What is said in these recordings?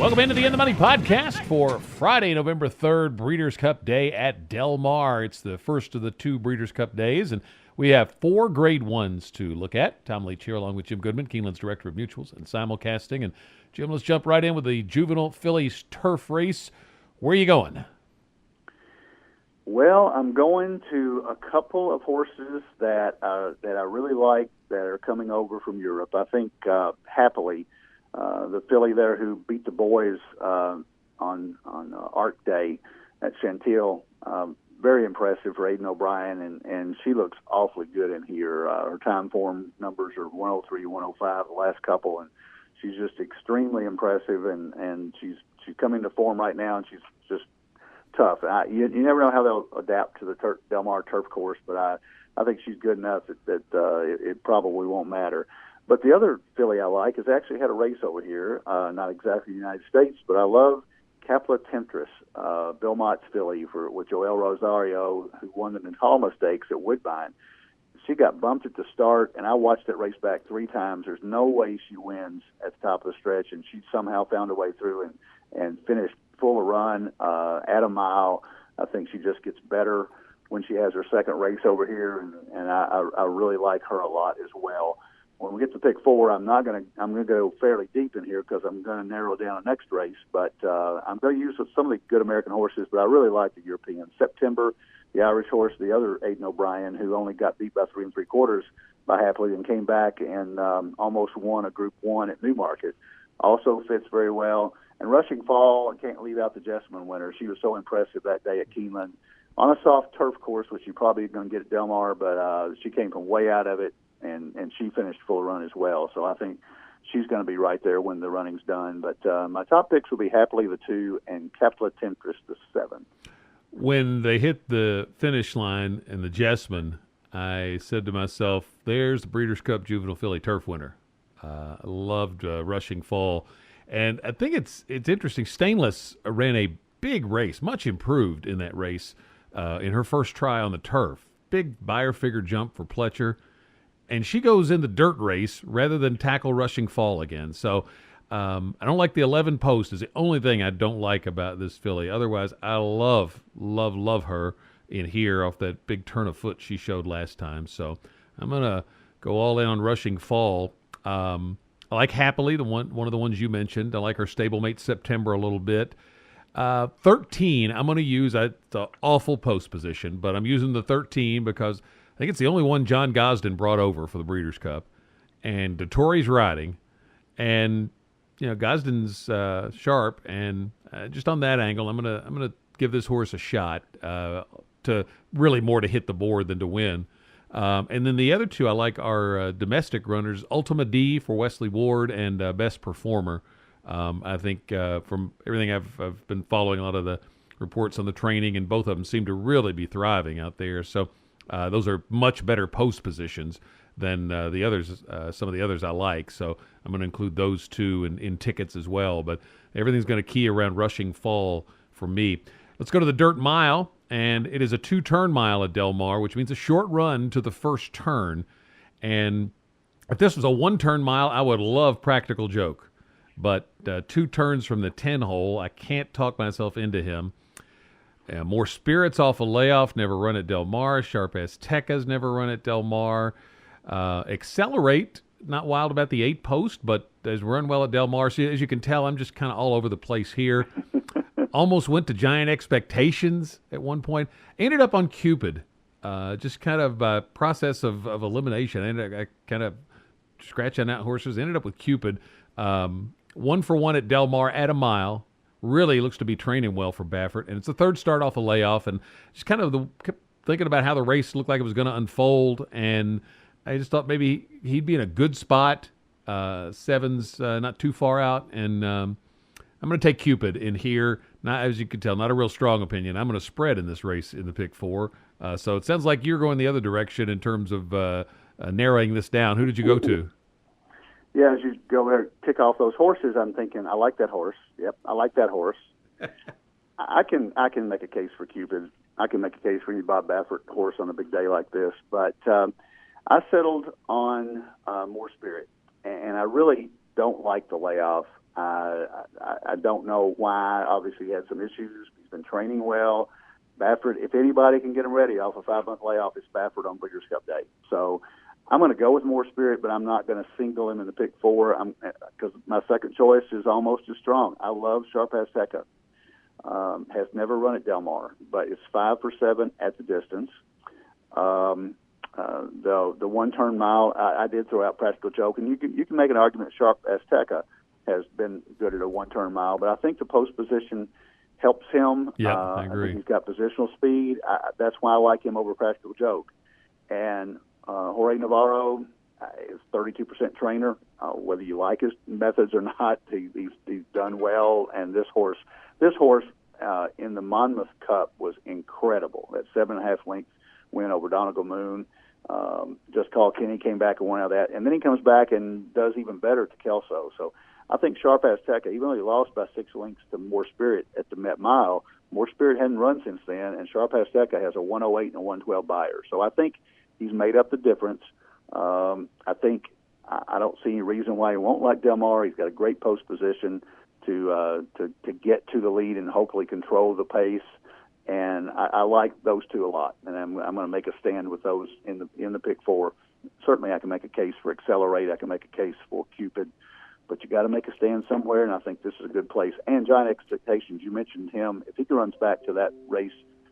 Welcome into the In the Money podcast for Friday, November 3rd, Breeders' Cup Day at Del Mar. It's the first of the two Breeders' Cup days, and we have 4 Grade 1s to look at. Tom Leach here along with Jim Goodman, Keeneland's Director of Mutuals and Simulcasting. And Jim, let's jump right in with the Juvenile Fillies Turf race. Where are you going? Well, I'm going to a couple of horses that I really like that are coming over from Europe. I think Happily, the filly there who beat the boys on Art Day at Chantilly, very impressive for Aidan O'Brien, and she looks awfully good in here. Her time form numbers are 103, 105 the last couple, and she's just extremely impressive, and she's coming to form right now, and she's just tough. You never know how they'll adapt to the Del Mar turf course, but I think she's good enough that it probably won't matter. But the other filly I like has actually had a race over here, not exactly the United States, but I love Capla Temptress, Bill Mott's filly with Joel Rosario, who won the Natalma Stakes at Woodbine. She got bumped at the start, and I watched that race back 3 times. There's no way she wins at the top of the stretch, and she somehow found a way through and finished full of run at a mile. I think she just gets better when she has her second race over here, and I really like her a lot as well. When we get to pick 4, I'm going to go fairly deep in here because I'm going to narrow down the next race. But I'm going to use some of the good American horses, but I really like the European. September, the Irish horse, the other Aidan O'Brien, who only got beat by 3 3/4 by Happily and came back and almost won a Group 1 at Newmarket. Also fits very well. And Rushing Fall, I can't leave out the Jessamine winner. She was so impressive that day at Keeneland on a soft turf course, which you probably going to get at Del Mar, but she came from way out of it. And she finished full run as well. So I think she's going to be right there when the running's done. But my top picks will be Happily the 2 and Capla Temptress the 7. When they hit the finish line in the Jessamine, I said to myself, there's the Breeders' Cup Juvenile Filly Turf winner. I loved Rushing Fall. And I think it's interesting. Stainless ran a big race, much improved in that race in her first try on the turf. Big buyer figure jump for Pletcher. And she goes in the dirt race rather than tackle Rushing Fall again. So I don't like the 11 post is the only thing I don't like about this filly. Otherwise, I love her in here off that big turn of foot she showed last time. So I'm going to go all in on Rushing Fall. I like Happily, one of the ones you mentioned. I like her stablemate September a little bit. 13, I'm going to use the awful post position, but I'm using the 13 because I think it's the only one John Gosden brought over for the Breeders' Cup, and Dettori's riding, and Gosden's sharp, and just on that angle, I'm gonna give this horse a shot to really more to hit the board than to win. And then the other 2 I like are domestic runners, Ultima D for Wesley Ward and Best Performer. I think from everything I've been following a lot of the reports on the training, and both of them seem to really be thriving out there. So. Those are much better post positions than the others. Some of the others I like, so I'm going to include those 2 in tickets as well. But everything's going to key around Rushing Fall for me. Let's go to the dirt mile, and it is a 2-turn mile at Del Mar, which means a short run to the first turn. And if this was a 1-turn mile, I would love Practical Joke. But 2 turns from the 10 hole, I can't talk myself into him. More Spirits off a layoff, never run at Del Mar. Sharp Aztecas never run at Del Mar. Accelerate, not wild about the 8 post, but has run well at Del Mar. So as you can tell, I'm just kind of all over the place here. Almost went to Giant Expectations at one point. Ended up on Cupid. Just kind of process of elimination. I kind of scratching out horses. Ended up with Cupid. 1 for 1 at Del Mar at a mile. Really looks to be training well for Baffert, and it's the 3rd start off a layoff, and just kind of kept thinking about how the race looked like it was going to unfold, and I just thought maybe he'd be in a good spot. 7's not too far out, and I'm going to take Cupid in here. Not, as you can tell, not a real strong opinion. I'm going to spread in this race in the pick 4. So it sounds like you're going the other direction in terms of narrowing this down. Who did you go to? Yeah, as you go there, tick off those horses, I'm thinking, I like that horse. Yep, I like that horse. I can make a case for Cupid. I can make a case for any Bob Baffert horse on a big day like this. But I settled on More Spirit, and I really don't like the layoff I don't know why. Obviously, he had some issues. He's been training well. Baffert, if anybody can get him ready off a 5-month layoff, it's Baffert on Breeders' Cup Day. So I'm going to go with More Spirit, but I'm not going to single him in the pick 4 because my second choice is almost as strong. I love Sharp Azteca. Has never run at Del Mar, but it's 5 for 7 at the distance. The 1 turn mile, I did throw out Practical Joke, and you can make an argument Sharp Azteca has been good at a 1 turn mile, but I think the post position helps him. Yeah, I agree. I think he's got positional speed. That's why I like him over Practical Joke. And Jorge Navarro is 32% trainer. Whether you like his methods or not, he's done well. And this horse in the Monmouth Cup was incredible. That 7.5 length win over Donegal Moon. Just Call Kenny came back and won out of that. And then he comes back and does even better to Kelso. So I think Sharp Azteca, even though he lost by 6 lengths to More Spirit at the Met Mile, More Spirit hadn't run since then, and Sharp Azteca has a 108 and a 112 buyer. So I think he's made up the difference. I think I don't see any reason why he won't like Del Mar. He's got a great post position to get to the lead and hopefully control the pace. And I like those two a lot, and I'm going to make a stand with those in the pick 4. Certainly, I can make a case for Accelerate. I can make a case for Cupid. But you got to make a stand somewhere, and I think this is a good place. And Giant Expectations, you mentioned him. If he runs back to that race,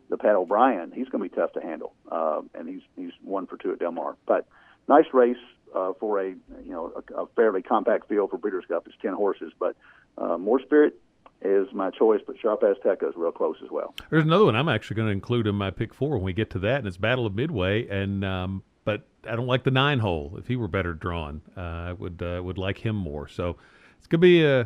the Pat O'Brien, he's going to be tough to handle. And he's 1 for 2 at Del Mar. But nice race for a fairly compact field for Breeders' Cup. It's 10 horses, but More Spirit is my choice, but Sharp Azteca is real close as well. There's another one I'm actually going to include in my pick 4 when we get to that, and it's Battle of Midway. And but I don't like the 9 hole. If he were better drawn, I would like him more. So it's going to be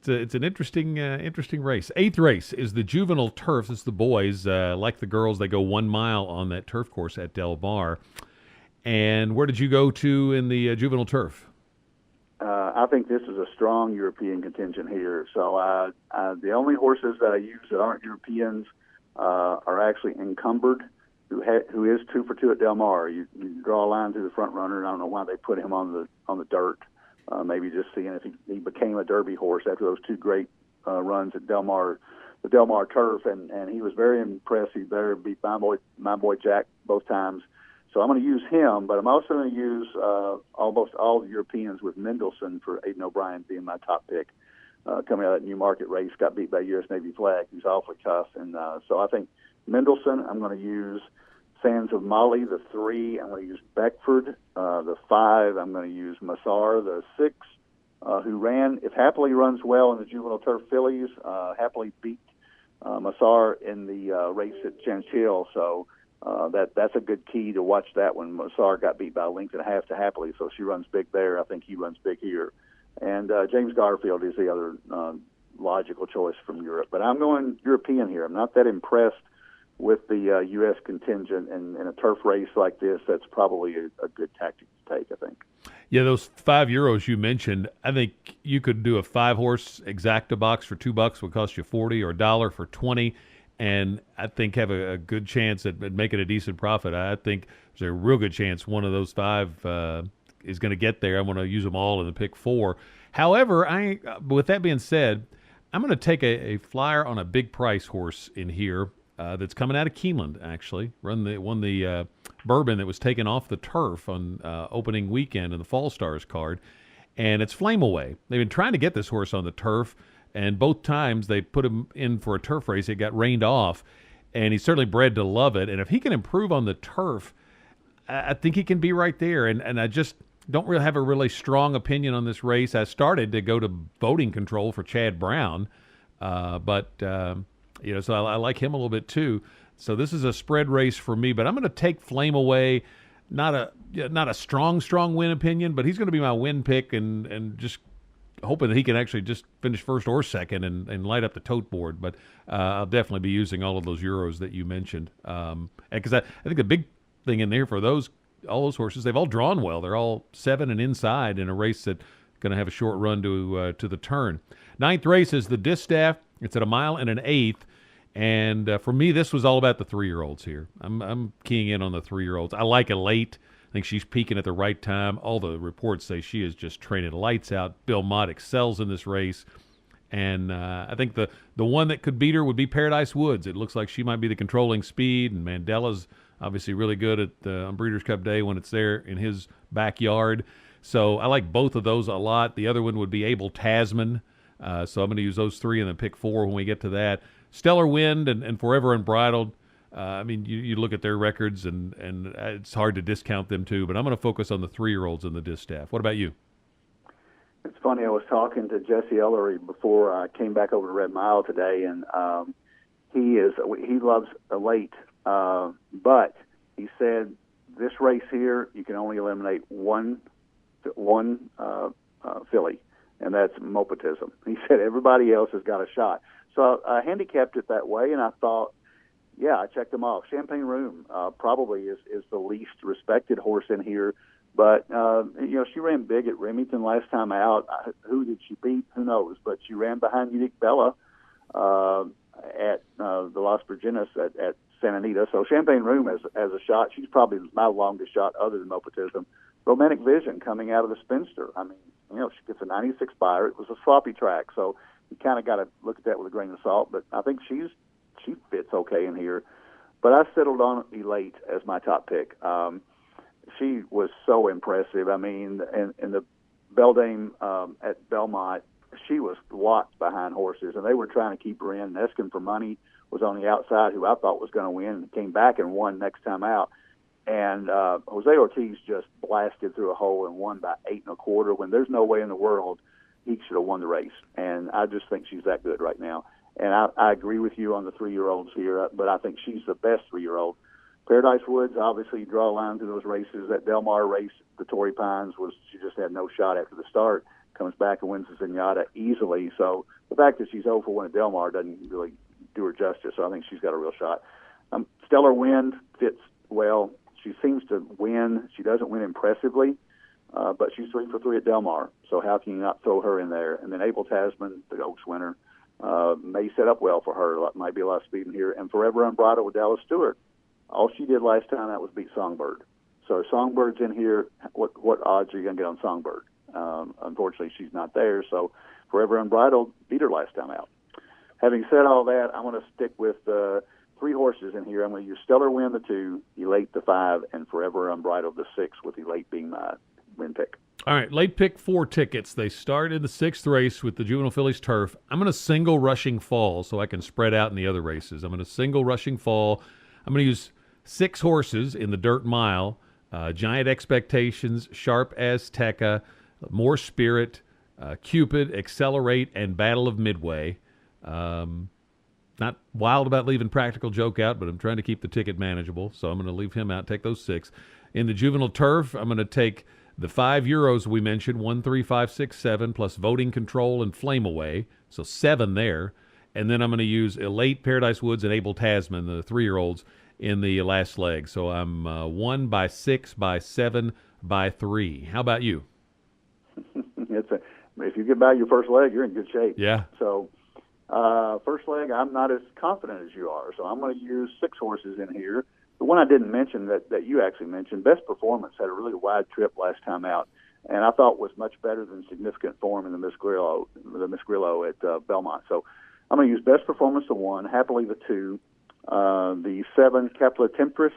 it's an interesting race. 8th race is the Juvenile Turf. It's the boys. Like the girls, they go 1 mile on that turf course at Del Mar. And where did you go to in the Juvenile Turf? I think this is a strong European contingent here. So the only horses that I use that aren't Europeans are actually encumbered, who is 2 for 2 at Del Mar. You draw a line through the front runner, and I don't know why they put him on the dirt. Maybe just seeing if he became a Derby horse after those 2 great runs at Del Mar, the Del Mar Turf, and he was very impressive there. Beat my boy Jack both times. So I'm going to use him, but I'm also going to use almost all the Europeans with Mendelssohn for Aidan O'Brien being my top pick. Coming out of that Newmarket race, got beat by U.S. Navy Flag. He's awfully tough. And so I think Mendelssohn, I'm going to use Sands of Mali, the 3. I'm going to use Beckford, the 5. I'm going to use Massar, the 6, who ran, if Happily runs well in the Juvenile Turf Fillies, Happily beat Massar in the race at Chanchill. So that's a good key to watch that one. Massar got beat by a length and a half to Happily, so she runs big there. I think he runs big here. And James Garfield is the other logical choice from Europe. But I'm going European here. I'm not that impressed with the U.S. contingent, and in a turf race like this, that's probably a good tactic to take, I think. Yeah, those €5 you mentioned, I think you could do a 5-horse exacta box for $2 would cost you $40, or $1 for $20, and I think have a good chance at making a decent profit. I think there's a real good chance one of those 5 is going to get there. I'm going to use them all in the pick 4. However, with that being said, I'm going to take a flyer on a big price horse in here that's coming out of Keeneland, actually. Won the Bourbon that was taken off the turf on opening weekend in the Fall Stars card, and it's Flame Away. They've been trying to get this horse on the turf, and both times they put him in for a turf race, it got rained off, and he's certainly bred to love it. And if he can improve on the turf, I think he can be right there. And I just don't really have a really strong opinion on this race. I started to go to voting control for Chad Brown, but so I like him a little bit too. So this is a spread race for me, but I'm going to take Flame Away. Not a strong win opinion, but he's going to be my win pick, and just hoping that he can actually just finish first or second and light up the tote board. But I'll definitely be using all of those euros that you mentioned, because I think the big thing in there for all those horses, they've all drawn well. They're all 7 and inside in a race that's going to have a short run to the turn. 9th race is the Distaff. It's at 1 mile and an 1/8. And for me, this was all about the 3-year-olds here. I'm keying in on the 3-year-olds. I like a late I think she's peaking at the right time. All the reports say she is just training lights out. Bill Mott excels in this race. And I think the one that could beat her would be Paradise Woods. It looks like she might be the controlling speed, and Mandela's obviously really good on Breeders' Cup Day when it's there in his backyard. So I like both of those a lot. The other one would be Abel Tasman. So I'm going to use those three and then pick four when we get to that. Stellar Wind and Forever Unbridled. I mean, you look at their records, and it's hard to discount them too. But I'm going to focus on the 3-year-olds in the distaff. What about you? It's funny. I was talking to Jesse Ellery before I came back over to Red Mile today, and he loves Elate, but he said this race here you can only eliminate one filly, and that's Mopatism. He said everybody else has got a shot. So I handicapped it that way, and I thought, yeah, I checked them off. Champagne Room probably is the least respected horse in here. But, she ran big at Remington last time out. Who did she beat? Who knows? But she ran behind Unique Bella at the Las Virginas at Santa Anita. So Champagne Room has a shot. She's probably my longest shot other than Mopatism. Romantic Vision coming out of the Spinster. I mean, she gets a 96 buyer. It was a sloppy track, so you kind of got to look at that with a grain of salt. But I think she fits okay in here. But I settled on Elate as my top pick. She was so impressive. I mean, in the Beldame at Belmont, she was locked behind horses, and they were trying to keep her in. Neskin for Money was on the outside, who I thought was going to win, and came back and won next time out. And Jose Ortiz just blasted through a hole and won by 8 1/4 when there's no way in the world he should have won the race. And I just think she's that good right now. And I agree with you on the 3-year-olds here, but I think she's the best 3-year-old. Paradise Woods, obviously, you draw a line through those races. That Del Mar race, the Torrey Pines, she just had no shot after the start. Comes back and wins the Zenyatta easily. So the fact that she's 0-for-1 at Del Mar doesn't really do her justice. So I think she's got a real shot. Stellar Wind fits well. She seems to win. She doesn't win impressively, but she's 3-for-3 at Del Mar. So how can you not throw her in there? And then Abel Tasman, the Oaks winner, may set up well for her. Might be a lot of speed in here. And Forever Unbridled with Dallas Stewart. All she did last time out was beat Songbird. So Songbird's in here. What odds are you going to get on Songbird? Unfortunately, she's not there. So Forever Unbridled beat her last time out. Having said all that, I want to stick with 3 horses in here. I'm going to use Stellar Wind, the 2, Elate, the 5, and Forever Unbridled, the 6, with Elate being my win pick. All right, late pick 4 tickets. They start in the 6th race with the Juvenile Fillies Turf. I'm going to single Rushing Fall so I can spread out in the other races. I'm going to single Rushing Fall. I'm going to use 6 horses in the Dirt Mile, Giant Expectations, Sharp Azteca, More Spirit, Cupid, Accelerate, and Battle of Midway. Not wild about leaving Practical Joke out, but I'm trying to keep the ticket manageable, so I'm going to leave him out, take those 6. In the Juvenile Turf, I'm going to take the 5 Euros we mentioned, 1, 3, 5, 6, 7, plus Voting Control and Flame Away, so 7 there. And then I'm going to use Elate, Paradise Woods, and Abel Tasman, the 3-year-olds, in the last leg. So I'm 1 by 6 by 7 by 3. How about you? If you get by your first leg, you're in good shape. Yeah. So first leg, I'm not as confident as you are. So I'm going to use 6 horses in here. The one I didn't mention that you actually mentioned, Best Performance, had a really wide trip last time out, and I thought was much better than Significant Form in the Miss Grillo at Belmont. So I'm going to use Best Performance, the 1, Happily, the 2, the 7, Kepler Temptress,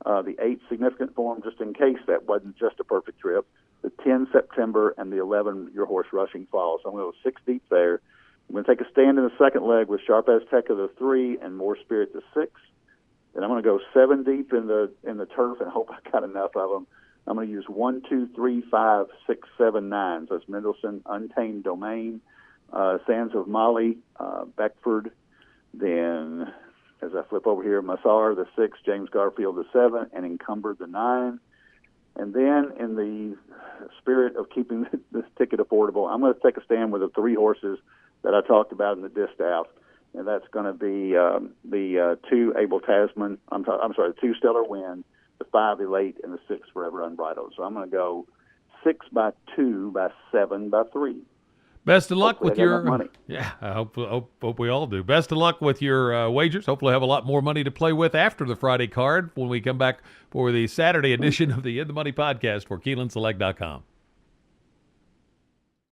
the 8, Significant Form, just in case that wasn't just a perfect trip, the 10, September, and the 11, Your Horse Rushing Fall. So I'm going to go 6 deep there. I'm going to take a stand in the second leg with Sharp Azteca, the 3, and More Spirit, the 6. Then I'm going to go 7 deep in the turf and hope I got enough of them. I'm going to use 1, 2, 3, 5, 6, 7, 9. So it's Mendelssohn, Untamed Domain, Sands of Mali, Beckford. Then, as I flip over here, Massar, the 6, James Garfield, the 7, and Encumbered, the 9. And then, in the spirit of keeping this ticket affordable, I'm going to take a stand with the 3 horses that I talked about in the distaff, and that's going to be the 2 Abel Tasman. The 2 Stellar Wind, the 5 Elate, and the 6 Forever Unbridled. So I'm going to go 6 by 2 by 7 by 3. Best of luck hopefully with I got enough your money. yeah. I hope we all do. Best of luck with your wagers. Hopefully, have a lot more money to play with after the Friday card when we come back for the Saturday edition of the In the Money podcast for KeenelandSelect.com.